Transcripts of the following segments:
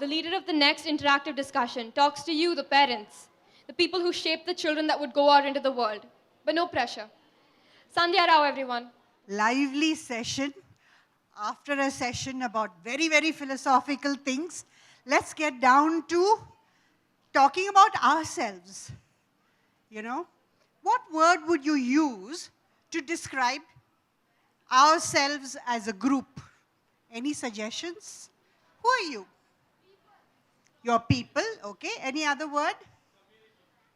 the leader of the next interactive discussion, talks to you, the parents, the people who shape the children that would go out into the world. But no pressure. Sandhya Rao, everyone. Lively session. After a session about very, very philosophical things, let's get down to talking about ourselves. You know, what word would you use to describe ourselves as a group? Any suggestions? Who are you? Your people, okay. Any other word?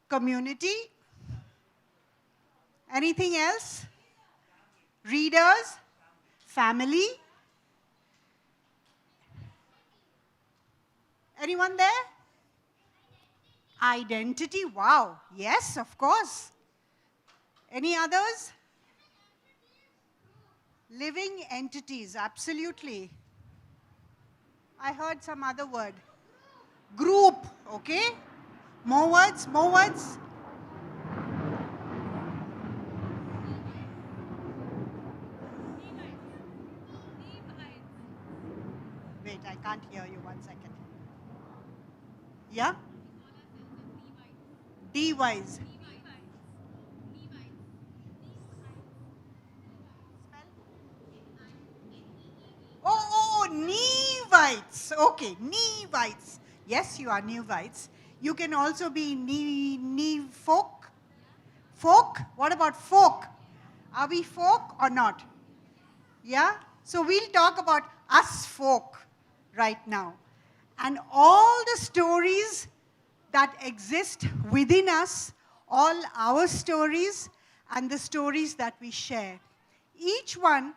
Community. Anything else? Readers? Family? Anyone there? Identity, wow. Yes, of course. Any others? Living entities, absolutely. I heard some other word. Group, okay? More words, more words. Wait, I can't hear you, 1 second. Yeah? D-wise. Oh, Nevites. Okay, Nevites. Yes, you are Nevites. You can also be folk. Folk? What about folk? Are we folk or not? Yeah? So we'll talk about us folk right now. And all the stories that exist within us, all our stories and the stories that we share. Each one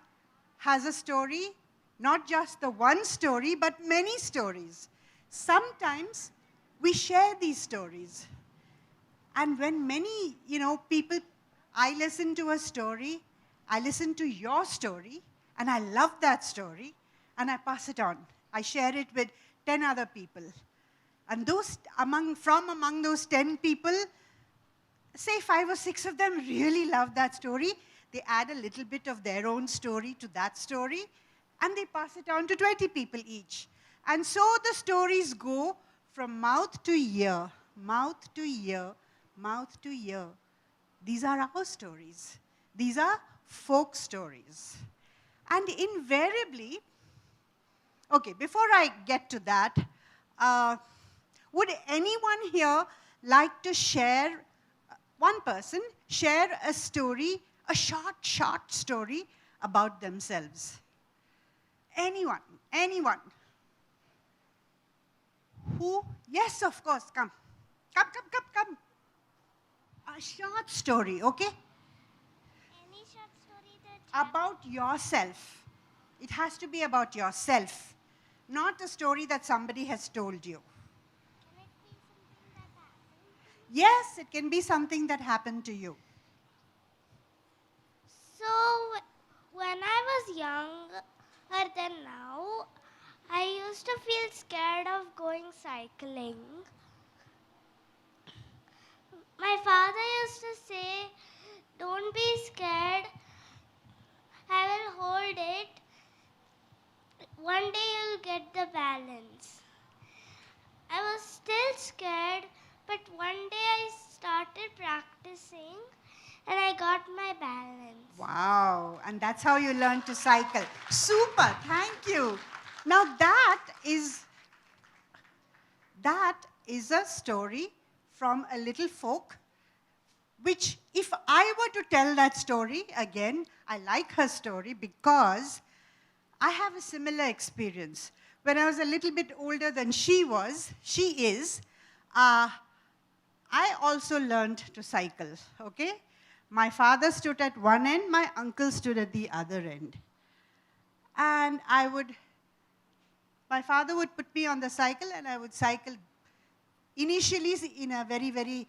has a story, not just the one story, but many stories. Sometimes we share these stories. And when many, people, I listen to a story, I listen to your story, and I love that story, and I pass it on. I share it with 10 other people. And from among those 10 people, say 5 or 6 of them really love that story. They add a little bit of their own story to that story, and they pass it on to 20 people each. And so the stories go from mouth to ear, mouth to ear, mouth to ear. These are our stories. These are folk stories. And invariably, okay, before I get to that, would anyone here like to share, one person, share a story, a short story about themselves? Anyone? Anyone? Who? Yes, of course, come. Come. A short story, okay? Any short story that... About yourself. It has to be about yourself, not a story that somebody has told you. Can it be something that happened? Yes, it can be something that happened to you. So, when I was younger than now, I used to feel scared of going cycling. My father used to say, "Don't be scared. I will hold it. One day you'll get the balance." I was still scared, but one day I started practicing and I got my balance. Wow, and that's how you learn to cycle. Super, thank you. Now that is a story from a little folk, which if I were to tell that story, again, I like her story because I have a similar experience. When I was a little bit older than she is, I also learned to cycle, okay? My father stood at one end, my uncle stood at the other end. And my father would put me on the cycle and I would cycle initially in a very, very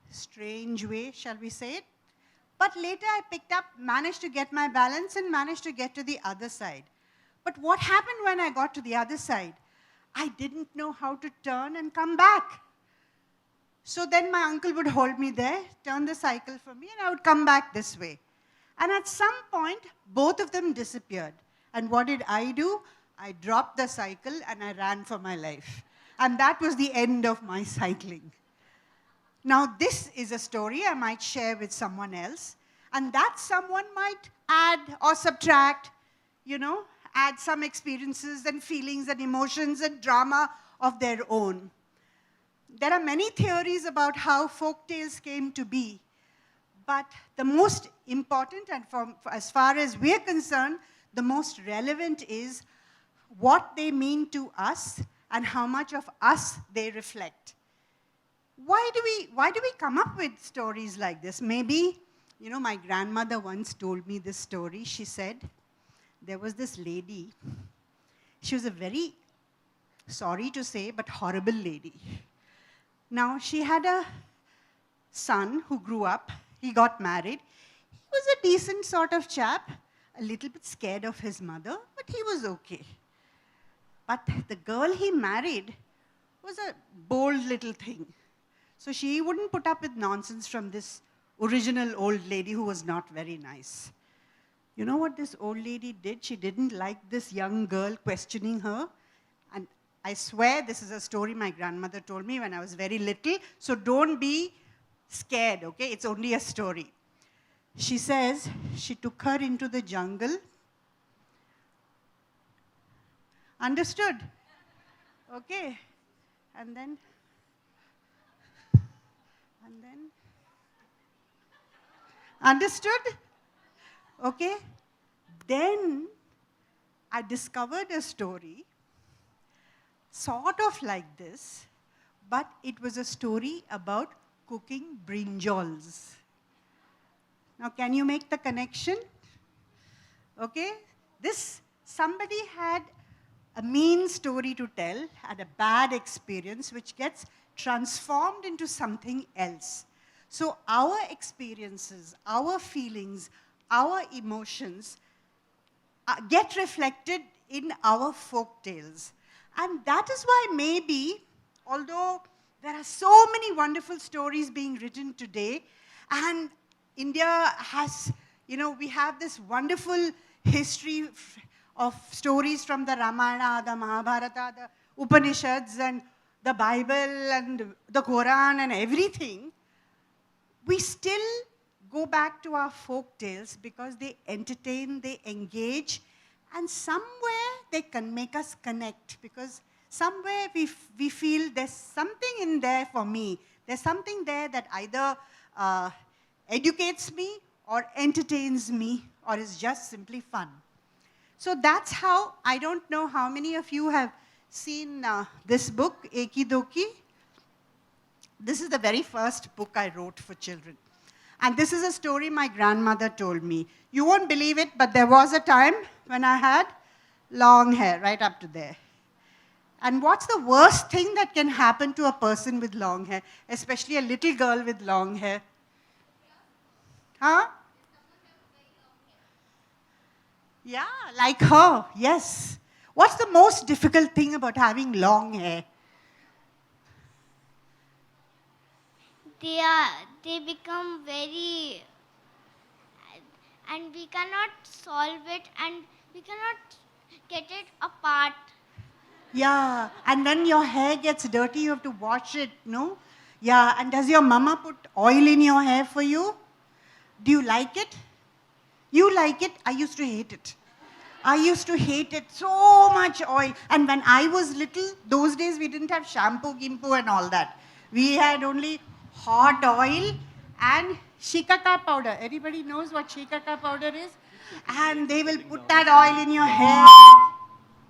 strange way, shall we say it. But later I managed to get my balance and managed to get to the other side. But what happened when I got to the other side? I didn't know how to turn and come back. So then my uncle would hold me there, turn the cycle for me, and I would come back this way. And at some point, both of them disappeared. And what did I do? I dropped the cycle and I ran for my life. And that was the end of my cycling. Now, this is a story I might share with someone else, and that someone might add or subtract, you know, add some experiences and feelings and emotions and drama of their own. There are many theories about how folk tales came to be, but the most important, and as far as we're concerned, the most relevant is what they mean to us and how much of us they reflect. Why do we come up with stories like this? Maybe, you know, my grandmother once told me this story. She said, there was this lady. She was a very, sorry to say, but horrible lady. Now, she had a son who grew up. He got married. He was a decent sort of chap, a little bit scared of his mother, but he was okay. But the girl he married was a bold little thing. So she wouldn't put up with nonsense from this original old lady who was not very nice. You know what this old lady did? She didn't like this young girl questioning her. And I swear this is a story my grandmother told me when I was very little. So don't be scared, okay? It's only a story. She says she took her into the jungle. Understood? Okay. And then, understood? Okay. Then I discovered a story sort of like this, but it was a story about cooking brinjals. Now, can you make the connection? Okay? Somebody had a mean story to tell, had a bad experience, which gets transformed into something else. So our experiences, our feelings, our emotions get reflected in our folk tales. And that is why maybe, although there are so many wonderful stories being written today, and India has, you know, we have this wonderful history of stories from the Ramayana, the Mahabharata, the Upanishads, and the Bible, and the Quran, and everything, we still go back to our folk tales because they entertain, they engage, and somewhere they can make us connect, because somewhere we feel there's something in there for me. There's something there that either educates me or entertains me or is just simply fun. So that's how, I don't know how many of you have seen this book, Eki Doki. This is the very first book I wrote for children. And this is a story my grandmother told me. You won't believe it, but there was a time when I had long hair, right up to there. And what's the worst thing that can happen to a person with long hair, especially a little girl with long hair? Huh? Yeah, like her, yes. What's the most difficult thing about having long hair? They become very, and we cannot solve it, and we cannot get it apart. Yeah, and when your hair gets dirty, you have to wash it, no? Yeah, and does your mama put oil in your hair for you? Do you like it? You like it? I used to hate it. I used to hate it, so much oil. And when I was little, those days we didn't have shampoo, gimpo and all that. We had only hot oil and shikaka powder. Everybody knows what shikaka powder is? And they will put that oil in your hair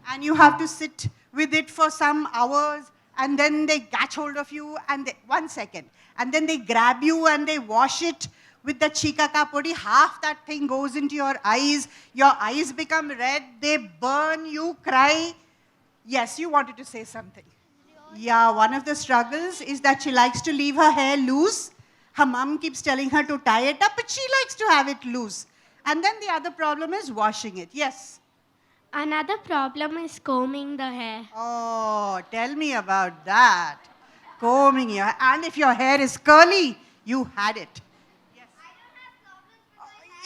and you have to sit with it for some hours, and then they catch hold of you and 1 second. And then they grab you and they wash it with the chikaka podi. Half that thing goes into your eyes become red, they burn, you cry. Yes, you wanted to say something. Yeah, one of the struggles is that she likes to leave her hair loose. Her mom keeps telling her to tie it up, but she likes to have it loose. And then the other problem is washing it. Yes? Another problem is combing the hair. Oh, tell me about that. Combing your hair. And if your hair is curly, you had it. Yes.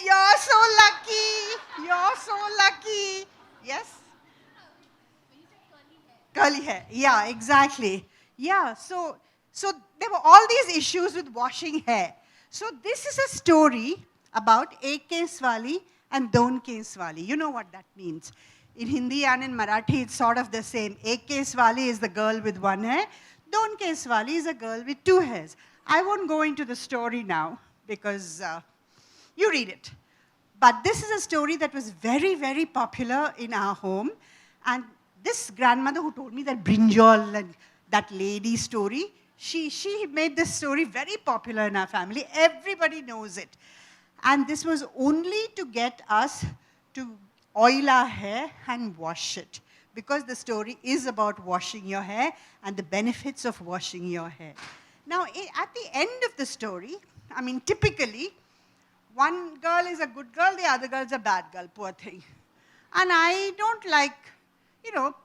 You're so lucky. You're so lucky. Yes? Curly hair. Yeah, exactly. Yeah, so there were all these issues with washing hair. So this is a story about ek swali and don swali. You know what that means. In Hindi and in Marathi, it's sort of the same. Ek swali is the girl with one hair. Don swali is a girl with two hairs. I won't go into the story now because you read it. But this is a story that was very, very popular in our home. And this grandmother who told me that brinjal and that lady story, she made this story very popular in our family. Everybody knows it. And this was only to get us to oil our hair and wash it. Because the story is about washing your hair and the benefits of washing your hair. Now, at the end of the story, I mean, typically, one girl is a good girl, the other girl is a bad girl, poor thing. And I don't like,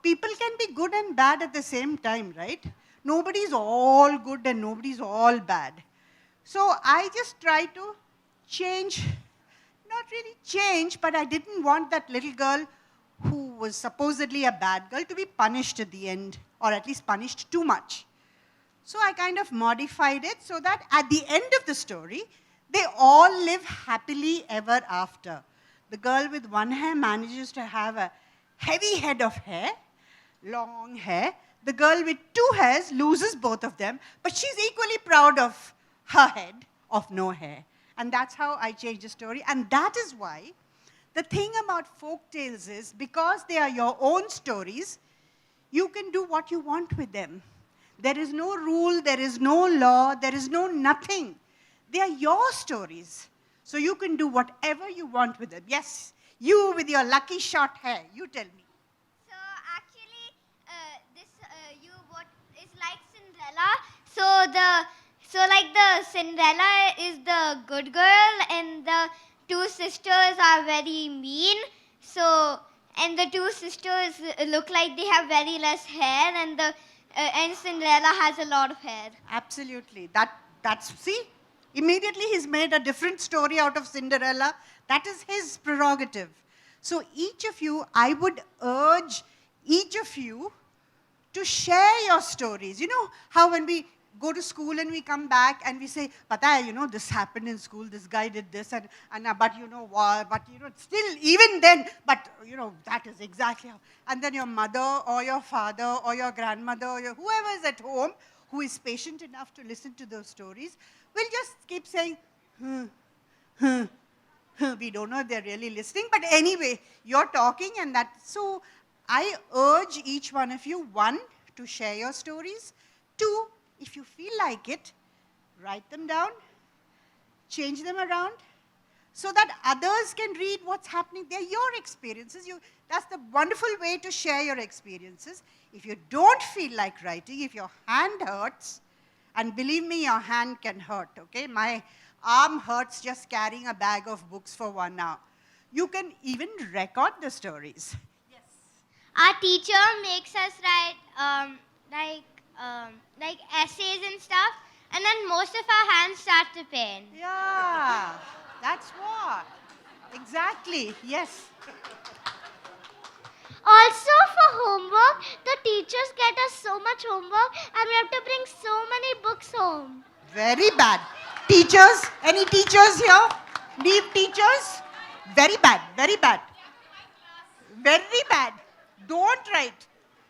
people can be good and bad at the same time, right? Nobody's all good and nobody's all bad. So I just try to change, not really change, but I didn't want that little girl who was supposedly a bad girl to be punished at the end, or at least punished too much. So I kind of modified it so that at the end of the story, they all live happily ever after. The girl with one hair manages to have a heavy head of hair, long hair. The girl with two hairs loses both of them, but she's equally proud of her head of no hair. And that's how I changed the story. And that is why the thing about folk tales is, because they are your own stories, you can do what you want with them. There is no rule, there is no law, there is no nothing. They are your stories. So you can do whatever you want with them. Yes, you with your lucky short hair, you tell me. So actually, what is like Cinderella. So like the Cinderella is the good girl, and the two sisters are very mean. So and the two sisters look like they have very less hair, and Cinderella has a lot of hair. Absolutely. That's see. Immediately he's made a different story out of Cinderella. That is his prerogative. So each of you, I would urge each of you to share your stories. You know how when we go to school and we come back and we say, "Pata hai, this happened in school, this guy did this, but still, even then, but that is exactly how." And then your mother or your father or your grandmother or whoever is at home who is patient enough to listen to those stories will just keep saying, we don't know if they're really listening, but anyway, you're talking and that. So I urge each one of you, one, to share your stories. Two, if you feel like it, write them down, change them around, so that others can read what's happening. They're your experiences. That's the wonderful way to share your experiences. If you don't feel like writing, if your hand hurts, and believe me, your hand can hurt, okay? My arm hurts just carrying a bag of books for 1 hour. You can even record the stories. Yes. Our teacher makes us write like essays and stuff, and then most of our hands start to pain. Yeah, that's what. Exactly, yes. Also for homework, the teachers get us so much homework and we have to bring so many books home. Very bad. Teachers, any teachers here? Leave teachers? Very bad, very bad. Very bad. Don't write.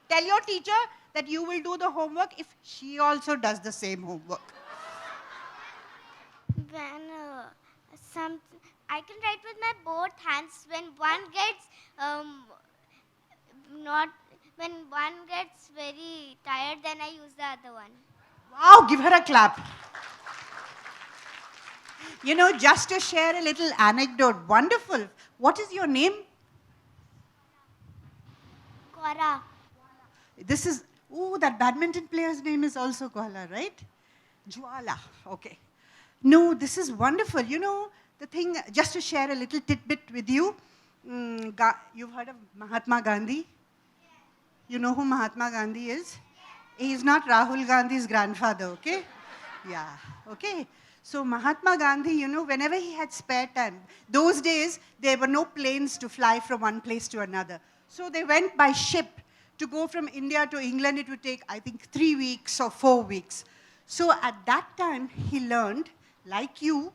Tell your teacher that you will do the homework if she also does the same homework. When I can write with my both hands. When one gets when one gets very tired, then I use the other one. Wow, give her a clap. Just to share a little anecdote, wonderful. What is your name? Kora. That badminton player's name is also Koala, right? Jwala, okay. No, this is wonderful. The thing, just to share a little tidbit with you, you've heard of Mahatma Gandhi? You know who Mahatma Gandhi is? He is not Rahul Gandhi's grandfather, okay? Yeah, okay. So Mahatma Gandhi, whenever he had spare time, those days there were no planes to fly from one place to another. So they went by ship To go from India to England, it would take, I think, 3 weeks or 4 weeks. So at that time, he learned, like you,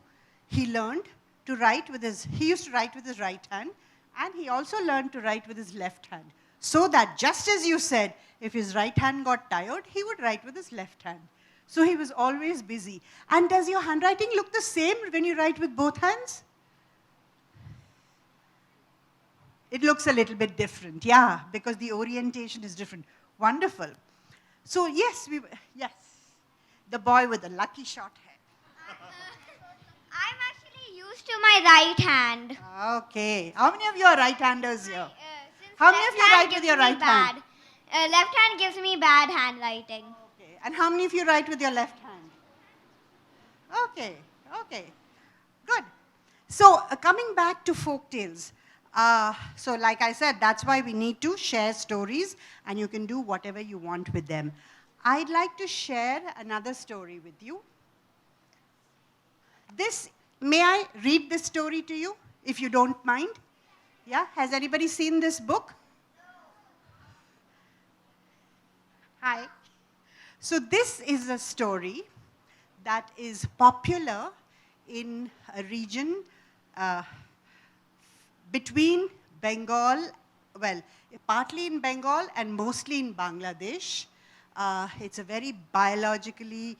he learned to write with he used to write with his right hand, and he also learned to write with his left hand. So that, just as you said, if his right hand got tired, he would write with his left hand. So he was always busy. And does your handwriting look the same when you write with both hands? It looks a little bit different, yeah, because the orientation is different. Wonderful. So yes, yes, the boy with the lucky short hair. I'm actually used to my right hand. Okay. How many of you are right-handers here? Since How many left of you hand write with gives your me right hand? Left hand gives me bad handwriting. Okay. And how many of you write with your left hand? Okay. Okay. Good. So coming back to folktales. So like I said, that's why we need to share stories, and you can do whatever you want with them. I'd like to share another story with you. May I read this story to you, if you don't mind? Yeah? Has anybody seen this book? Hi. So this is a story that is popular in a region between Bengal, well, partly in Bengal and mostly in Bangladesh. It's a very biologically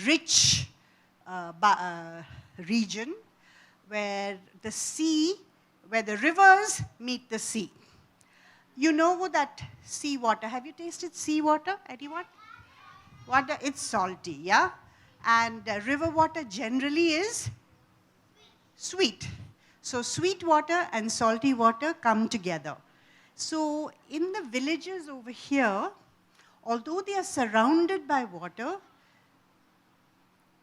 rich region where where the rivers meet the sea. You know that seawater. Have you tasted seawater, anyone? Water, it's salty, yeah? And river water generally is sweet. So sweet water and salty water come together. So in the villages over here, although they are surrounded by water,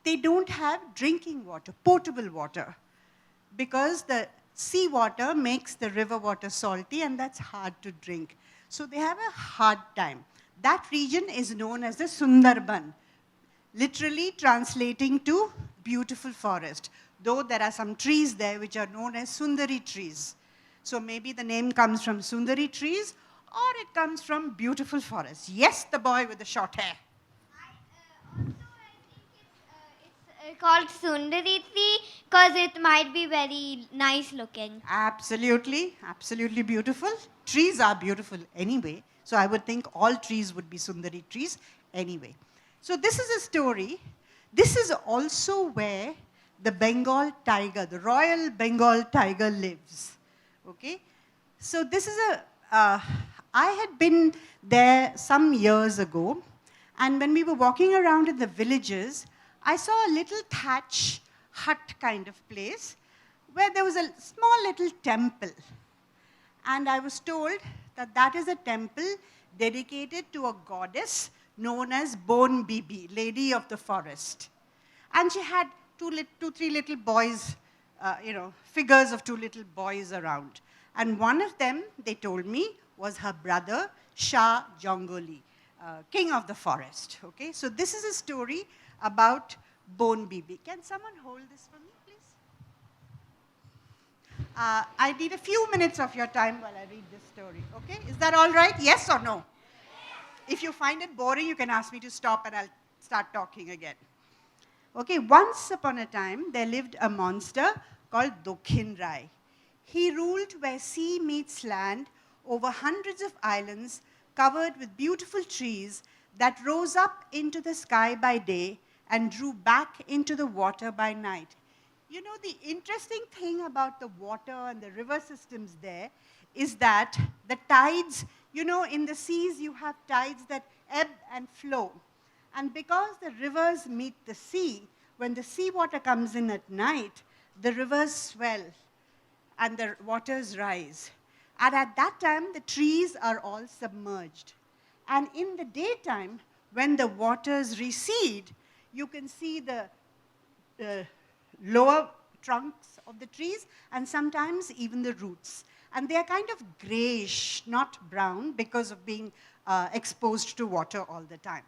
they don't have drinking water, potable water, because the seawater makes the river water salty, and that's hard to drink. So they have a hard time. That region is known as the Sundarban, literally translating to beautiful forest, though there are some trees there which are known as Sundari trees. So maybe the name comes from Sundari trees, or it comes from beautiful forest. Yes, the boy with the short hair. I think it's called Sundariti because it might be very nice looking. Absolutely, absolutely beautiful. Trees are beautiful anyway, so I would think all trees would be Sundari trees anyway. So this is a story. This is also where the Bengal tiger, the Royal Bengal tiger lives. Okay? So this is I had been there some years ago, and when we were walking around in the villages, I saw a little thatch hut kind of place where there was a small little temple. And I was told that that is a temple dedicated to a goddess known as Bon Bibi, Lady of the Forest. And she had three little boys, figures of two little boys around. And one of them, they told me, was her brother, Shah Jongoli, king of the forest. Okay, so this is a story about Bon Bibi. Can someone hold this for me, please? I need a few minutes of your time while I read this story. Okay, is that all right? Yes or no? If you find it boring, you can ask me to stop and I'll start talking again. Okay, once upon a time, there lived a monster called Dokhin Rai. He ruled where sea meets land over hundreds of islands covered with beautiful trees that rose up into the sky by day and drew back into the water by night. You know, the interesting thing about the water and the river systems there is that the tides, you know, in the seas you have tides that ebb and flow. And because the rivers meet the sea, when the seawater comes in at night, the rivers swell and the waters rise. And at that time, the trees are all submerged. And in the daytime, when the waters recede, you can see the lower trunks of the trees and sometimes even the roots. And they are kind of grayish, not brown, because of being exposed to water all the time.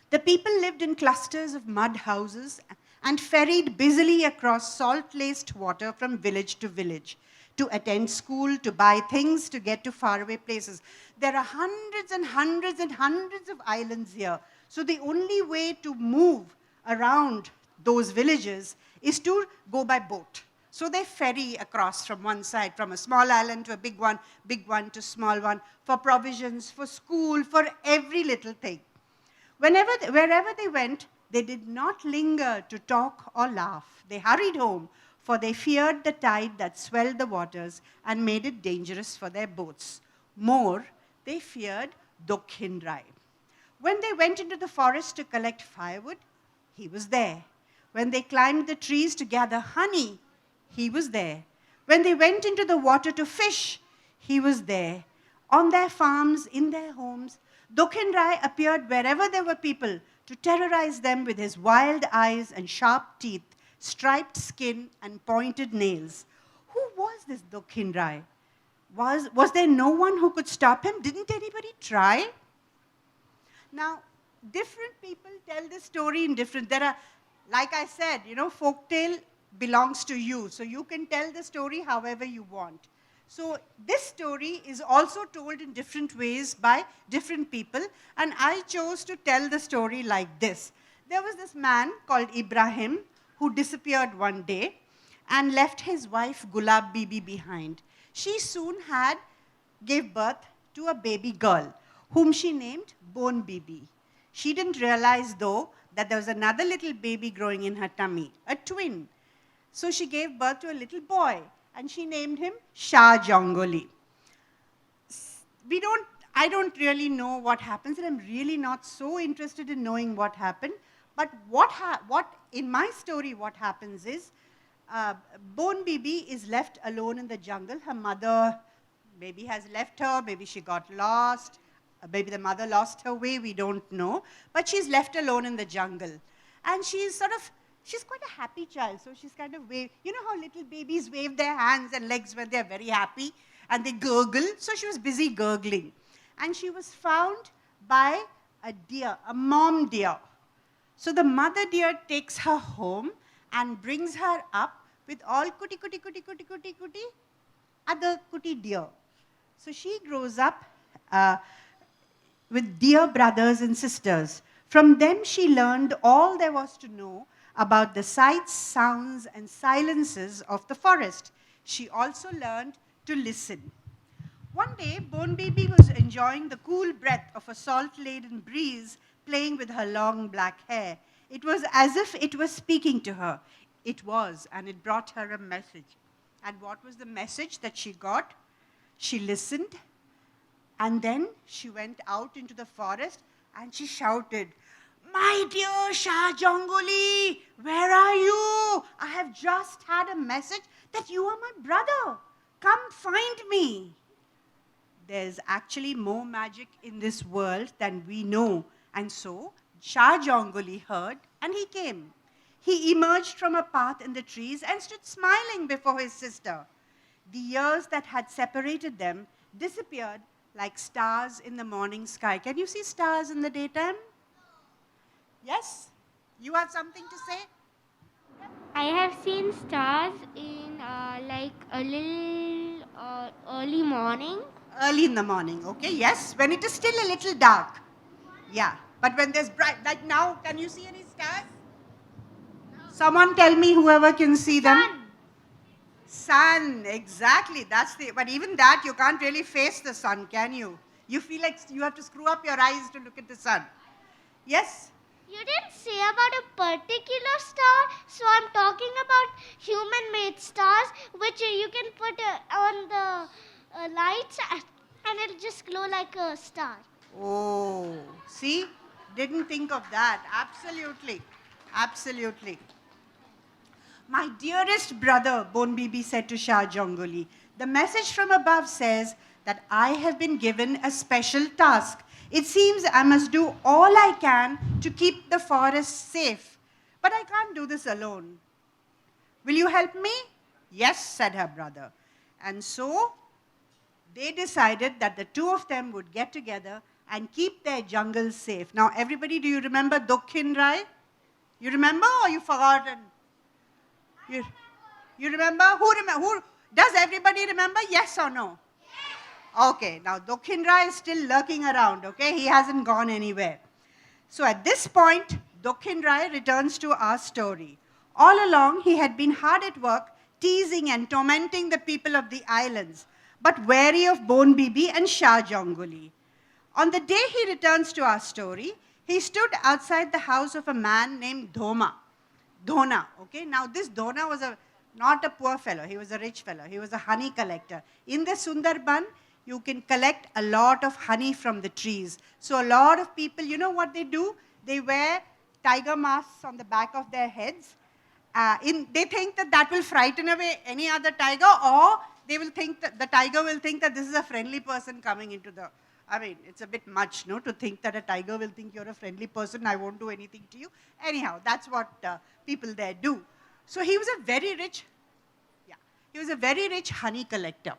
The people lived in clusters of mud houses and ferried busily across salt-laced water from village to village. to attend school, to buy things, to get to faraway places. There are hundreds and hundreds and hundreds of islands here. So the only way to move around those villages is to go by boat. So they ferry across from one side, from a small island to a big one to small one, for provisions, for school, for every little thing. Wherever they went, they did not linger to talk or laugh. They hurried home, for they feared the tide that swelled the waters and made it dangerous for their boats. More, they feared Dokhindrai. When they went into the forest to collect firewood, he was there. When they climbed the trees to gather honey, he was there. When they went into the water to fish, he was there. On their farms, in their homes, Dokhindrai appeared wherever there were people to terrorize them with his wild eyes and sharp teeth, striped skin and pointed nails. Who was this Dokhindrai? Was there no one who could stop him? Didn't anybody try? Now, different people tell this story in different, like I said, folktale belongs to you. So you can tell the story however you want. So this story is also told in different ways by different people. And I chose to tell the story like this. There was this man called Ibrahim who disappeared one day and left his wife Gulab Bibi behind. She soon gave birth to a baby girl, whom she named Bon Bibi. She didn't realize, though, that there was another little baby growing in her tummy, a twin. So she gave birth to a little boy, and she named him Shah Jongoli. I don't really know what happens, and I'm really not so interested in knowing what happened. But in my story, what happens is, Bon Bibi is left alone in the jungle. Her mother maybe has left her, maybe she got lost, maybe the mother lost her way, we don't know. But she's left alone in the jungle. And she's quite a happy child, so she's kind of you know how little babies wave their hands and legs when they're very happy, and they gurgle? So she was busy gurgling. And she was found by a deer, a mom deer. So the mother deer takes her home and brings her up with all kuti other kuti deer. So she grows up with deer brothers and sisters. From them she learned all there was to know about the sights, sounds, and silences of the forest. She also learned to listen. One day, Bon Bibi was enjoying the cool breath of a salt-laden breeze, playing with her long black hair. It was as if it was speaking to her. It was, and it brought her a message. And what was the message that she got? She listened, and then she went out into the forest, and she shouted, "My dear Shah Jongoli, where are you? I have just had a message that you are my brother. Come find me." There's actually more magic in this world than we know. And so Shah Jongoli heard, and he came. He emerged from a path in the trees and stood smiling before his sister. The years that had separated them disappeared like stars in the morning sky. Can you see stars in the daytime? Yes? You have something to say? I have seen stars in like a little early morning. Early in the morning, okay? Yes, when it is still a little dark. Yeah, but when there's bright, like now, can you see any stars? Someone tell me, whoever can see them. Sun, exactly. But even that, you can't really face the sun, can you? You feel like you have to screw up your eyes to look at the sun. Yes? You didn't say about a particular star, so I'm talking about human-made stars, which you can put on the lights and it'll just glow like a star. Oh, see? Didn't think of that. Absolutely. Absolutely. "My dearest brother," Bon Bibi said to Shah Jongoli, "the message from above says that I have been given a special task. It seems I must do all I can to keep the forest safe. But I can't do this alone. Will you help me?" "Yes," said her brother. And so they decided that the two of them would get together and keep their jungle safe. Now, everybody, do you remember Dokhindrai? You remember, or you forgotten? You remember? Who remember? Does everybody remember? Yes or no? Okay, now Dokindra is still lurking around, okay? He hasn't gone anywhere. So at this point, Dokindra returns to our story. All along, he had been hard at work, teasing and tormenting the people of the islands, but wary of Bon Bibi and Shah Jongoli. On the day he returns to our story, he stood outside the house of a man named Dhona, okay? Now this Dhona was not a poor fellow, he was a rich fellow. He was a honey collector. In the Sundarban, you can collect a lot of honey from the trees. So a lot of people, you know what they do? They wear tiger masks on the back of their heads. They think that that will frighten away any other tiger, or they will think that the tiger will think that this is a friendly person coming into the... I mean, it's a bit much, no, to think that a tiger will think you're a friendly person, I won't do anything to you. Anyhow, that's what people there do. So he was a very rich honey collector.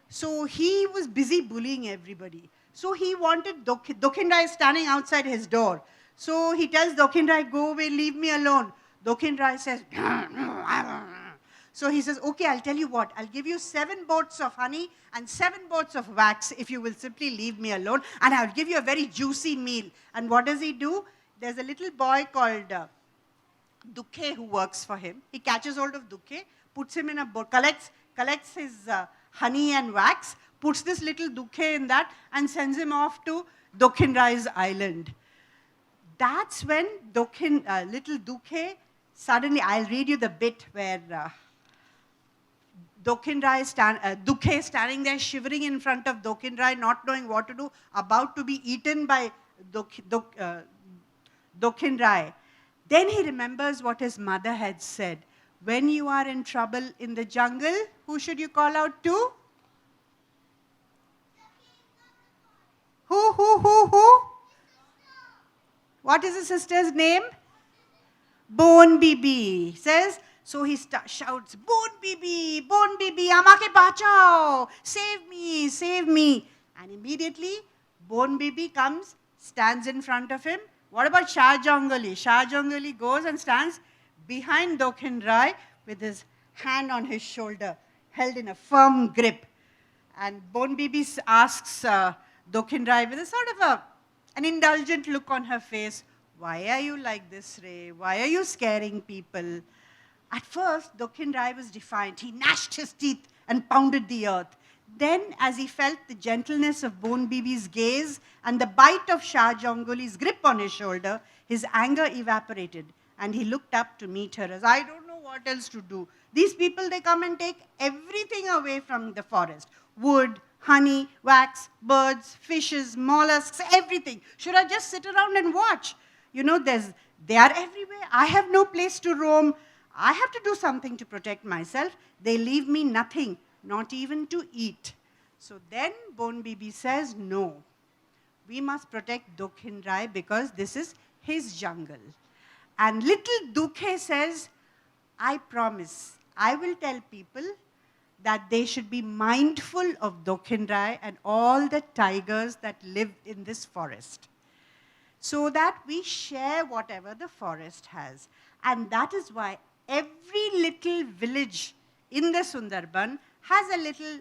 So he was busy bullying everybody. So he wanted, Dokindra is standing outside his door. So he tells Dokindra, go away, leave me alone. Dokindra says, so he says, okay, I'll tell you what, I'll give you 7 boats of honey and 7 boats of wax if you will simply leave me alone, and I'll give you a very juicy meal. And what does he do? There's a little boy called Dukhe who works for him. He catches hold of Dukhe, puts him in a boat, collects his honey and wax, puts this little Dukhe in that, and sends him off to Dokindra's island. That's when little Dukhe, suddenly, I'll read you the bit where Dukhe is standing there shivering in front of Dokindra, not knowing what to do, about to be eaten by Dokindra. Then he remembers what his mother had said. When you are in trouble in the jungle, who should you call out to? Who? What is his sister's name? Bon Bibi. Says, so he shouts, Bon Bibi, amake bachao, save me. And immediately, Bon Bibi comes, stands in front of him. What about Shah Jongoli? Shah Jongoli goes and stands behind Dokindra with his hand on his shoulder, held in a firm grip. And Bon Bibi asks Dokindra with a sort of an indulgent look on her face, why are you like this, Ray? Why are you scaring people? At first, Dokindra was defiant. He gnashed his teeth and pounded the earth. Then, as he felt the gentleness of Bon Bibi's gaze and the bite of Shah Jongoli's grip on his shoulder, his anger evaporated, and he looked up to meet her as, I don't know what else to do. These people, they come and take everything away from the forest. Wood, honey, wax, birds, fishes, mollusks, everything. Should I just sit around and watch? You know, they are everywhere. I have no place to roam. I have to do something to protect myself. They leave me nothing, not even to eat. So then Bon Bibi says, no, we must protect Dokindra because this is his jungle. And little Dukhe says, I promise, I will tell people that they should be mindful of Dokindra and all the tigers that live in this forest, so that we share whatever the forest has. And that is why every little village in the Sundarban has a little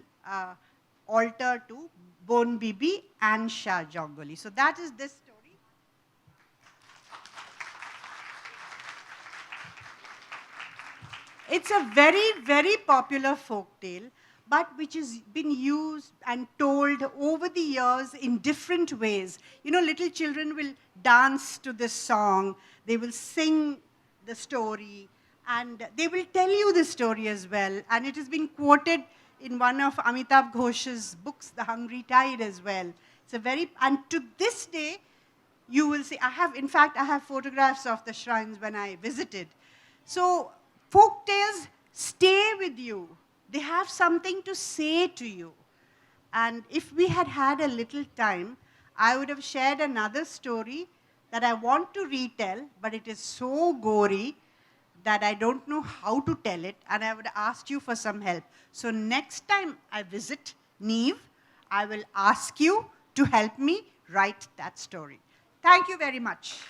altar to Bon Bibi and Shah Jongoli. So that is this story. It's a very, very popular folk tale, but which has been used and told over the years in different ways. You know, little children will dance to this song, they will sing the story, and they will tell you the story as well. And it has been quoted in one of Amitabh Ghosh's books, The Hungry Tide, as well. It's a very, and to this day, you will see, I have photographs of the shrines when I visited. So, folk tales stay with you. They have something to say to you. And if we had had a little time, I would have shared another story that I want to retell, but it is so gory that I don't know how to tell it, and I would ask you for some help. So next time I visit Neve, I will ask you to help me write that story. Thank you very much.